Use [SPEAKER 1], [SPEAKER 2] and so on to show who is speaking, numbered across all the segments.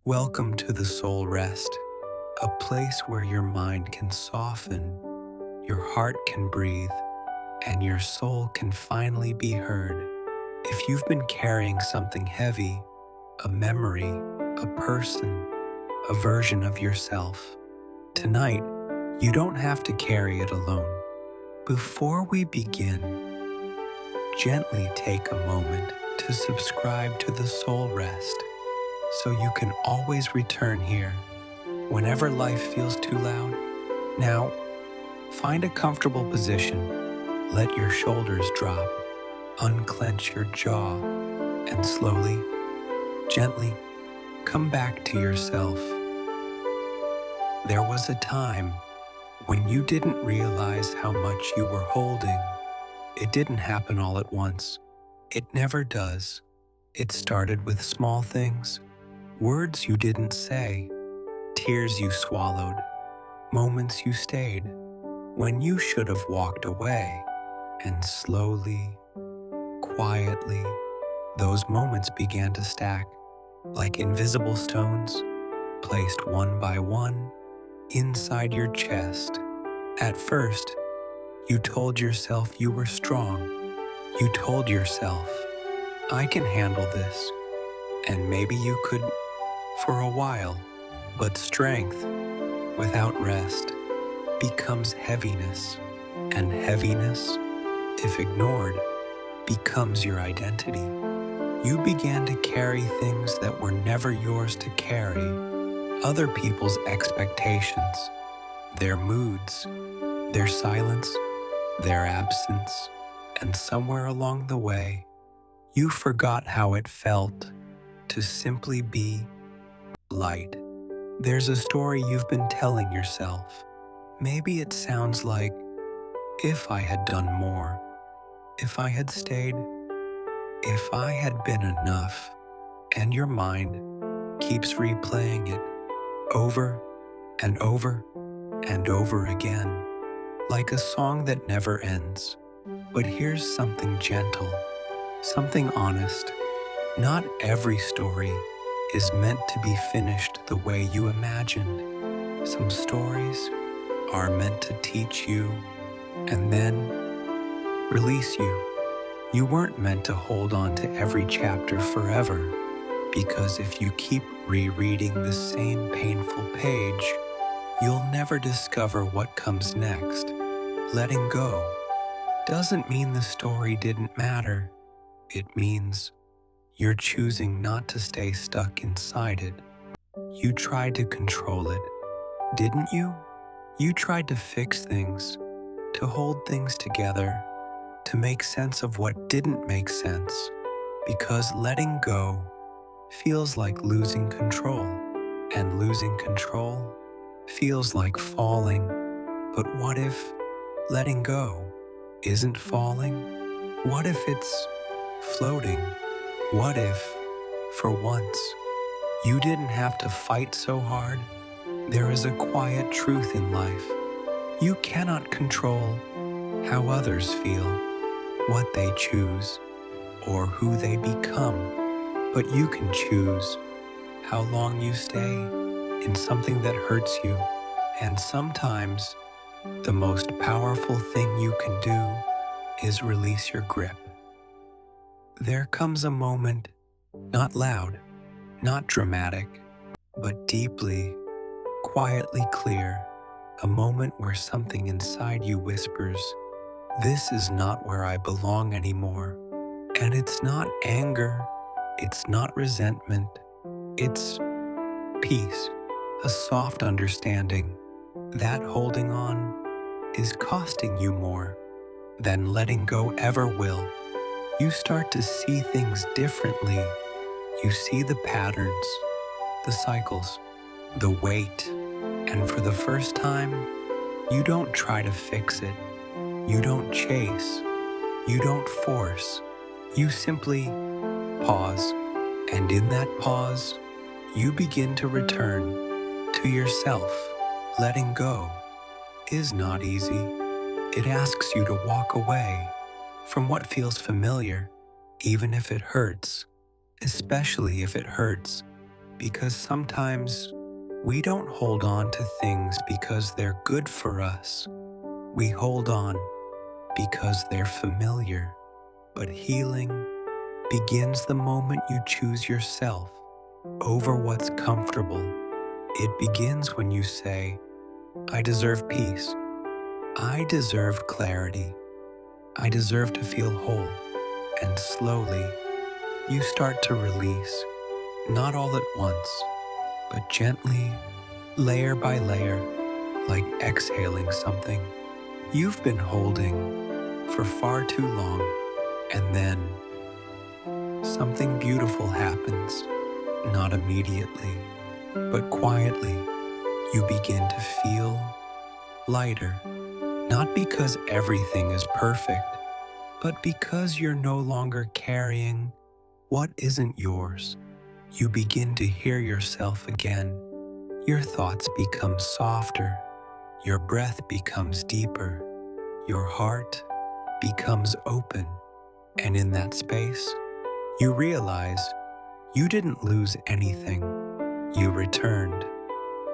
[SPEAKER 1] Welcome to the Soul Rest, a place where your mind can soften, your heart can breathe, and your soul can finally be heard. If you've been carrying something heavy, a memory, a person, a version of yourself, tonight you don't have to carry it alone. Before we begin, gently take a moment to subscribe to the Soul Rest so you can always return here whenever life feels too loud. Now, find a comfortable position, let your shoulders drop, unclench your jaw, and slowly, gently come back to yourself. There was a time when you didn't realize how much you were holding. It didn't happen all at once. It never does. It started with small things. Words you didn't say, tears you swallowed, moments you stayed when you should have walked away. And slowly, quietly, those moments began to stack like invisible stones, placed one by one inside your chest. At first, you told yourself you were strong. You told yourself, I can handle this. And maybe you could for a while, but strength without rest becomes heaviness, and heaviness, if ignored, becomes your identity. You began to carry things that were never yours to carry, other people's expectations, their moods, their silence, their absence, and somewhere along the way, you forgot how it felt to simply be light. There's a story you've been telling yourself. Maybe it sounds like, if I had done more, if I had stayed, if I had been enough, and your mind keeps replaying it over and over and over again, like a song that never ends. But here's something gentle, something honest. Not every story is meant to be finished the way you imagined. Some stories are meant to teach you and then release you. You weren't meant to hold on to every chapter forever, because if you keep rereading the same painful page, you'll never discover what comes next. Letting go doesn't mean the story didn't matter. It means you're choosing not to stay stuck inside it. You tried to control it, didn't you? You tried to fix things, to hold things together, to make sense of what didn't make sense, because letting go feels like losing control, and losing control feels like falling. But what if letting go isn't falling? What if it's floating? What if, for once, you didn't have to fight so hard? There is a quiet truth in life. You cannot control how others feel, what they choose, or who they become, but you can choose how long you stay in something that hurts you. And sometimes, the most powerful thing you can do is release your grip. There comes a moment, not loud, not dramatic, but deeply, quietly clear, a moment where something inside you whispers, this is not where I belong anymore. And it's not anger, it's not resentment, it's peace, a soft understanding that holding on is costing you more than letting go ever will. You start to see things differently. You see the patterns, the cycles, the weight, and for the first time, you don't try to fix it. You don't chase. You don't force. You simply pause, and in that pause, you begin to return to yourself. Letting go is not easy. It asks you to walk away from what feels familiar, even if it hurts, especially if it hurts because sometimes we don't hold on to things because they're good for us. We hold on because they're familiar. But healing begins the moment you choose yourself over what's comfortable. It begins when you say, I deserve peace. I deserve clarity. I deserve to feel whole. And slowly, you start to release, not all at once, but gently, layer by layer, like exhaling something you've been holding for far too long. And then something beautiful happens, not immediately, but quietly. You begin to feel lighter, not because everything is perfect, but because you're no longer carrying what isn't yours. You begin to hear yourself again. Your thoughts become softer, your breath becomes deeper, your heart becomes open, and in that space, you realize you didn't lose anything. You returned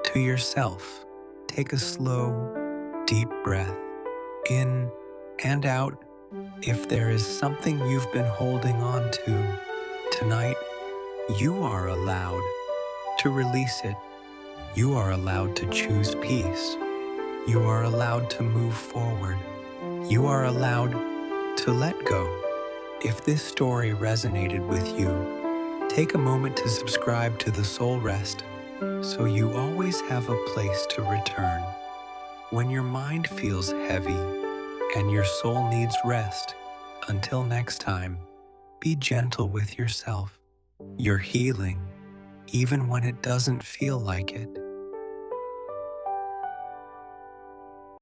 [SPEAKER 1] to yourself. Take a slow, deep breath in and out. If there is something you've been holding on to tonight, you are allowed to release it. You are allowed to choose peace. You are allowed to move forward. You are allowed to let go. If this story resonated with you, take a moment to subscribe to The Soul Rest so you always have a place to return. When your mind feels heavy and your soul needs rest, until next time, be gentle with yourself. You're healing, even when it doesn't feel like it.